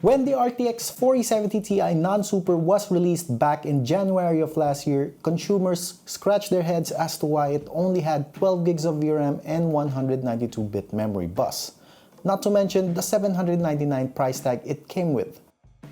When the RTX 4070 Ti non-super was released back in January of last year, consumers scratched their heads as to why it only had 12 gigs of VRAM and 192-bit memory bus. Not to mention the $799 price tag it came with.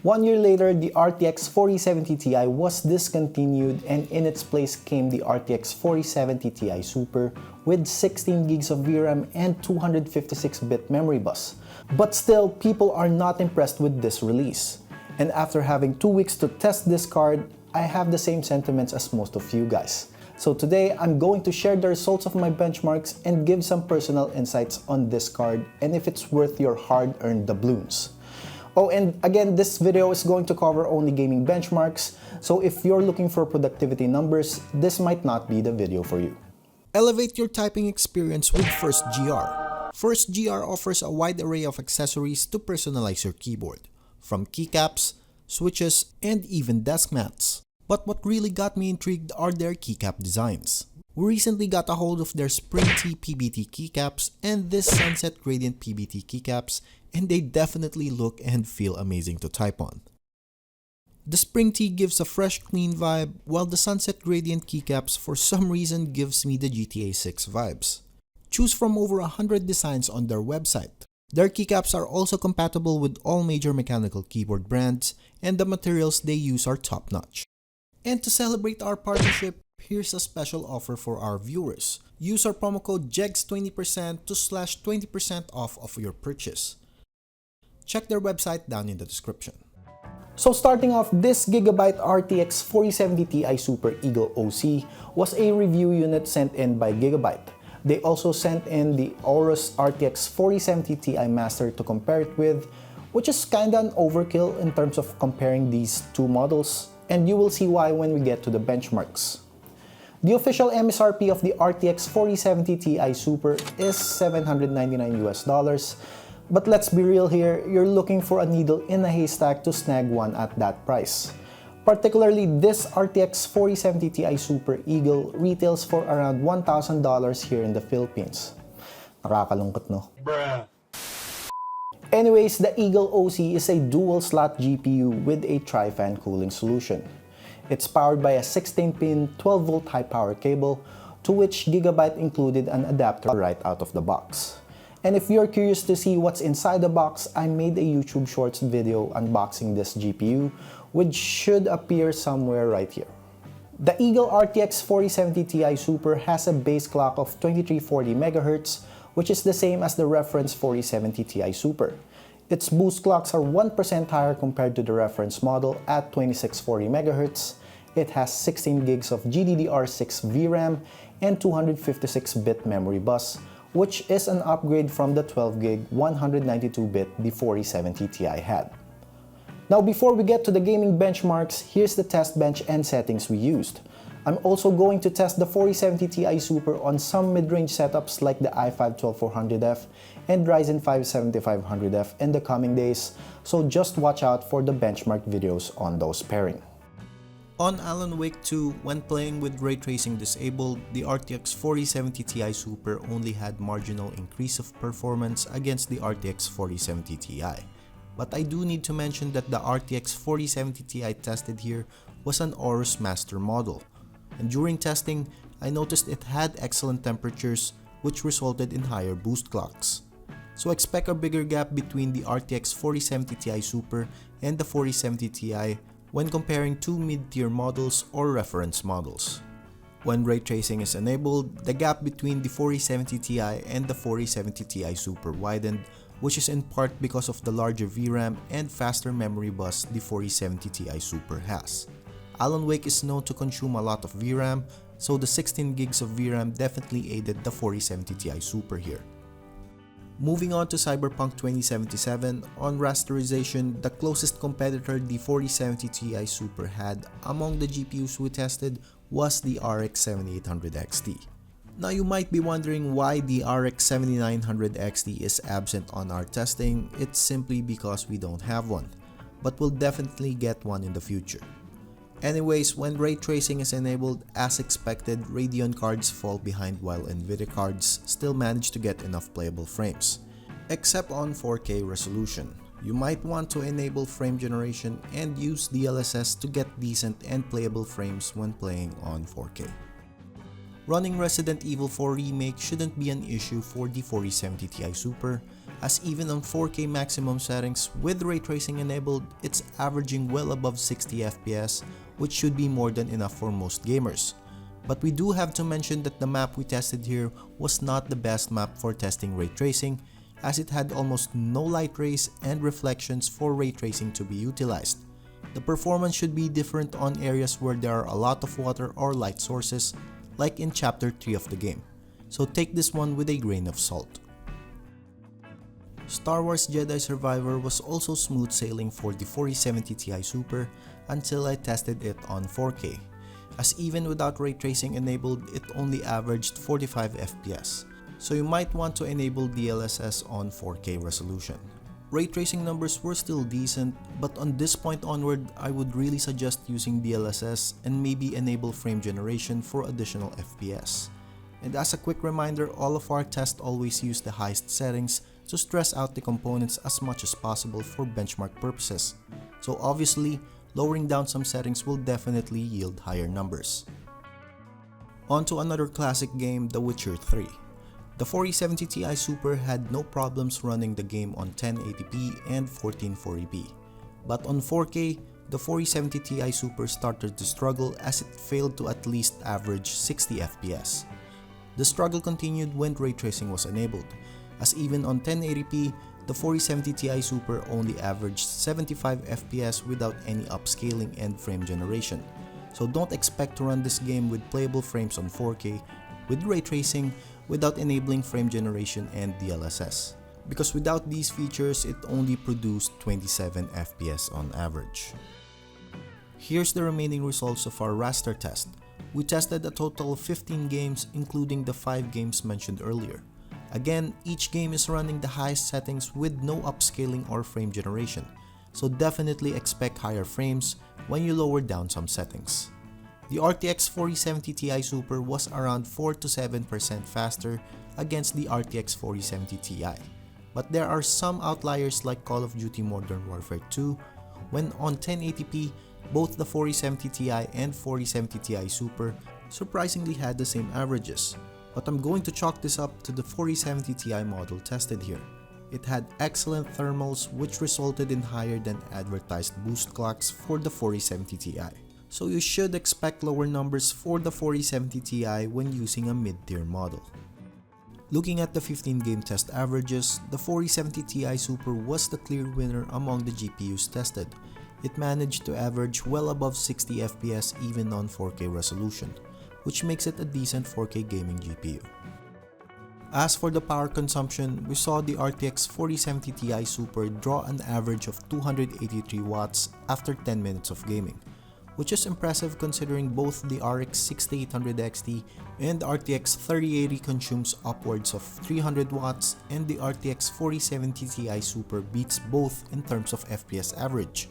1 year later, the RTX 4070 Ti was discontinued and in its place came the RTX 4070 Ti Super with 16 gigs of VRAM and 256-bit memory bus. But still, people are not impressed with this release. And after having 2 weeks to test this card, I have the same sentiments as most of you guys. So today, I'm going to share the results of my benchmarks and give some personal insights on this card and if it's worth your hard-earned doubloons. Oh, and again, this video is going to cover only gaming benchmarks, so if you're looking for productivity numbers, this might not be the video for you. Elevate your typing experience with FirstGR. FirstGR offers a wide array of accessories to personalize your keyboard, from keycaps, switches, and even desk mats. But what really got me intrigued are their keycap designs. We recently got a hold of their Spring T PBT keycaps and this Sunset Gradient PBT keycaps, and they definitely look and feel amazing to type on. The Spring T gives a fresh, clean vibe, while the Sunset Gradient keycaps for some reason gives me the GTA 6 vibes. Choose from over 100 designs on their website. Their keycaps are also compatible with all major mechanical keyboard brands, and the materials they use are top-notch. And to celebrate our partnership, here's a special offer for our viewers. Use our promo code JegsTV to slash 20% off of your purchase. Check their website down in the description. So starting off, this Gigabyte RTX 4070 Ti Super Eagle OC was a review unit sent in by Gigabyte. They also sent in the Aorus RTX 4070 Ti Master to compare it with, which is kinda an overkill in terms of comparing these two models, and you will see why when we get to the benchmarks. The official MSRP of the RTX 4070 Ti Super is $799 US. But let's be real here, you're looking for a needle in a haystack to snag one at that price. Particularly this RTX 4070 Ti Super Eagle retails for around $1,000 here in the Philippines. Nakakalungkot, no? Bruh. Anyways, the Eagle OC is a dual-slot GPU with a tri-fan cooling solution. It's powered by a 16-pin 12-volt high-power cable, to which Gigabyte included an adapter right out of the box. And if you're curious to see what's inside the box, I made a YouTube Shorts video unboxing this GPU, which should appear somewhere right here. The Eagle RTX 4070 Ti Super has a base clock of 2340 MHz, which is the same as the reference 4070 Ti Super. Its boost clocks are 1% higher compared to the reference model at 2640 MHz. It has 16 gigs of GDDR6 VRAM and 256-bit memory bus, which is an upgrade from the 12GB 192-bit the 4070 Ti had. Now before we get to the gaming benchmarks, here's the test bench and settings we used. I'm also going to test the 4070 Ti Super on some mid-range setups like the i5-12400F and Ryzen 5 7500F in the coming days, so just watch out for the benchmark videos on those pairing. On Alan Wake 2, when playing with ray tracing disabled, the RTX 4070 Ti Super only had marginal increase of performance against the RTX 4070 Ti. But I do need to mention that the RTX 4070 Ti tested here was an Aorus Master model, and during testing, I noticed it had excellent temperatures, which resulted in higher boost clocks. So expect a bigger gap between the RTX 4070 Ti Super and the 4070 Ti when comparing two mid-tier models or reference models. When ray tracing is enabled, the gap between the 4070 Ti and the 4070 Ti Super widened, which is in part because of the larger VRAM and faster memory bus the 4070 Ti Super has. Alan Wake is known to consume a lot of VRAM, so the 16 gigs of VRAM definitely aided the 4070 Ti Super here. Moving on to Cyberpunk 2077, on rasterization, the closest competitor the 4070 Ti Super had among the GPUs we tested was the RX 7800 XT. Now you might be wondering why the RX 7900 XT is absent on our testing. It's simply because we don't have one, but we'll definitely get one in the future. Anyways, when ray tracing is enabled, as expected, Radeon cards fall behind while Nvidia cards still manage to get enough playable frames, except on 4K resolution. You might want to enable frame generation and use DLSS to get decent and playable frames when playing on 4K. Running Resident Evil 4 Remake shouldn't be an issue for the 4070 Ti Super, as even on 4K maximum settings with ray tracing enabled, it's averaging well above 60 FPS, which should be more than enough for most gamers. But we do have to mention that the map we tested here was not the best map for testing ray tracing, as it had almost no light rays and reflections for ray tracing to be utilized. The performance should be different on areas where there are a lot of water or light sources, like in Chapter 3 of the game, so take this one with a grain of salt. Star Wars Jedi Survivor was also smooth sailing for the 4070 Ti Super until I tested it on 4K, as even without ray tracing enabled, it only averaged 45 FPS, so you might want to enable DLSS on 4K resolution. Ray tracing numbers were still decent, but on this point onward, I would really suggest using DLSS and maybe enable frame generation for additional FPS. And as a quick reminder, all of our tests always use the highest settings to stress out the components as much as possible for benchmark purposes. So obviously, lowering down some settings will definitely yield higher numbers. On to another classic game, The Witcher 3. The 4070 Ti Super had no problems running the game on 1080p and 1440p. But on 4K, the 4070 Ti Super started to struggle as it failed to at least average 60 FPS. The struggle continued when ray tracing was enabled, as even on 1080p, the 4070 Ti Super only averaged 75 FPS without any upscaling and frame generation. So don't expect to run this game with playable frames on 4K with ray tracing without enabling frame generation and DLSS, because without these features, it only produced 27 FPS on average. Here's the remaining results of our raster test. We tested a total of 15 games, including the 5 games mentioned earlier. Again, each game is running the highest settings with no upscaling or frame generation, so definitely expect higher frames when you lower down some settings. The RTX 4070 Ti Super was around 4 to 7% faster against the RTX 4070 Ti, but there are some outliers like Call of Duty Modern Warfare 2, when on 1080p, both the 4070 Ti and 4070 Ti Super surprisingly had the same averages, but I'm going to chalk this up to the 4070 Ti model tested here. It had excellent thermals, which resulted in higher than advertised boost clocks for the 4070 Ti. So you should expect lower numbers for the 4070 Ti when using a mid-tier model. Looking at the 15 game test averages, the 4070 Ti Super was the clear winner among the GPUs tested. It managed to average well above 60 FPS even on 4K resolution, which makes it a decent 4K gaming GPU. As for the power consumption, we saw the RTX 4070 Ti Super draw an average of 283 watts after 10 minutes of gaming, which is impressive considering both the RX 6800 XT and RTX 3080 consumes upwards of 300 watts, and the RTX 4070 Ti Super beats both in terms of FPS average.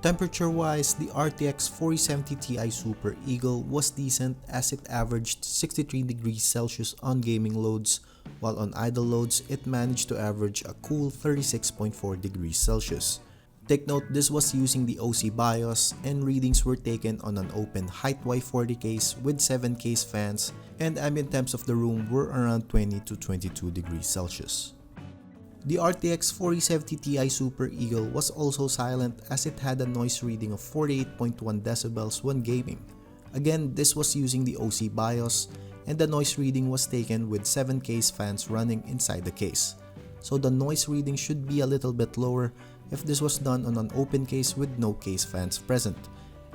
Temperature-wise, the RTX 4070 Ti Super Eagle was decent as it averaged 63 degrees Celsius on gaming loads, while on idle loads it managed to average a cool 36.4 degrees Celsius. Take note, this was using the OC BIOS, and readings were taken on an open height Y40 case with 7 case fans, and ambient temps of the room were around 20 to 22 degrees Celsius. The RTX 4070 Ti Super Eagle was also silent as it had a noise reading of 48.1 decibels when gaming. Again, this was using the OC BIOS, and the noise reading was taken with 7 case fans running inside the case. So the noise reading should be a little bit lower if this was done on an open case with no case fans present.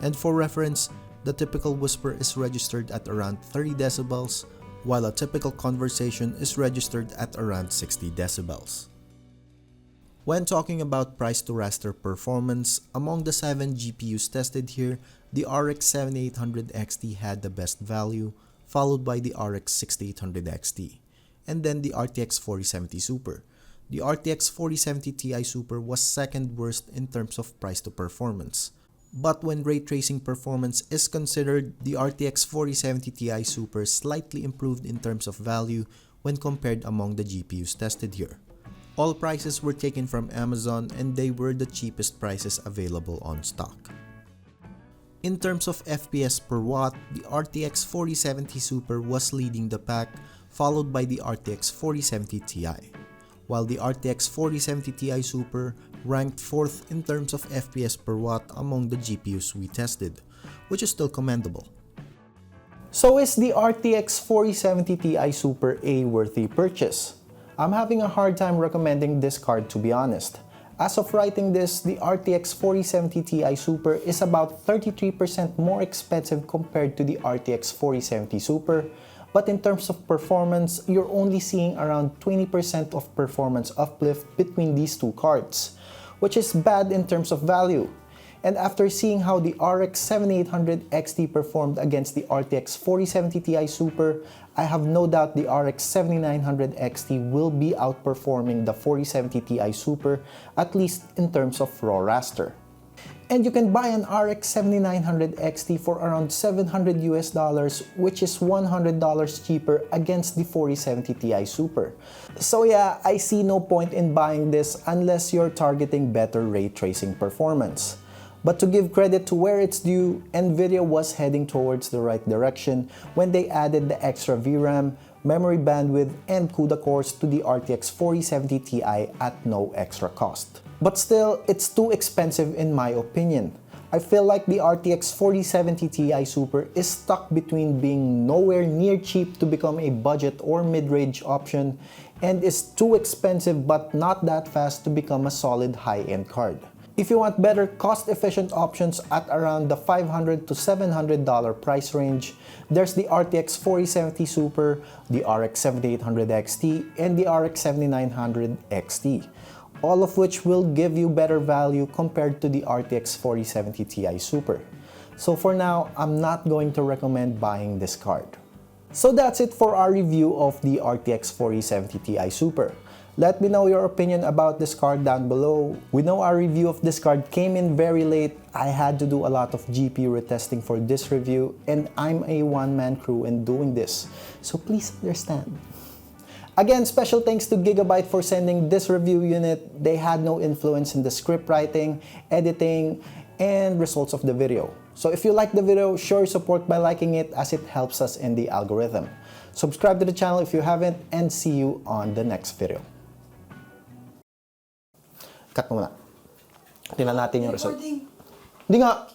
And for reference, the typical whisper is registered at around 30 decibels, while a typical conversation is registered at around 60 decibels. When talking about price to raster performance, among the 7 GPUs tested here, the RX 7800 XT had the best value, followed by the RX 6800 XT, and then the RTX 4070 Super. The RTX 4070 Ti Super was second worst in terms of price to performance. But when ray tracing performance is considered, the RTX 4070 Ti Super slightly improved in terms of value when compared among the GPUs tested here. All prices were taken from Amazon and they were the cheapest prices available on stock. In terms of FPS per watt, the RTX 4070 Super was leading the pack, followed by the RTX 4070 Ti, while the RTX 4070 Ti Super ranked 4th in terms of FPS per watt among the GPUs we tested, which is still commendable. So is the RTX 4070 Ti Super a worthy purchase? I'm having a hard time recommending this card, to be honest. As of writing this, the RTX 4070 Ti Super is about 33% more expensive compared to the RTX 4070 Super, but in terms of performance, you're only seeing around 20% of performance uplift between these two cards, which is bad in terms of value. And after seeing how the RX 7800 XT performed against the RTX 4070 Ti Super, I have no doubt the RX 7900 XT will be outperforming the 4070 Ti Super, at least in terms of raw raster. And you can buy an RX 7900 XT for around $700 US, which is $100 cheaper against the 4070 Ti Super. So yeah, I see no point in buying this unless you're targeting better ray tracing performance. But to give credit to where it's due, Nvidia was heading towards the right direction when they added the extra VRAM, memory bandwidth, and CUDA cores to the RTX 4070 Ti at no extra cost. But still, it's too expensive in my opinion. I feel like the RTX 4070 Ti Super is stuck between being nowhere near cheap to become a budget or mid-range option and is too expensive but not that fast to become a solid high-end card. If you want better cost-efficient options at around the $500 to $700 price range, there's the RTX 4070 Super, the RX 7800 XT, and the RX 7900 XT, all of which will give you better value compared to the RTX 4070 Ti Super. So for now, I'm not going to recommend buying this card. So that's it for our review of the RTX 4070 Ti Super. Let me know your opinion about this card down below. We know our review of this card came in very late. I had to do a lot of GPU retesting for this review, and I'm a one-man crew in doing this, so please understand. Again, special thanks to Gigabyte for sending this review unit. They had no influence in the script writing, editing, and results of the video. So if you like the video, show your support by liking it as it helps us in the algorithm. Subscribe to the channel if you haven't, and see you on the next video. Cut mo muna. Tingnan natin yung result. Hindi nga.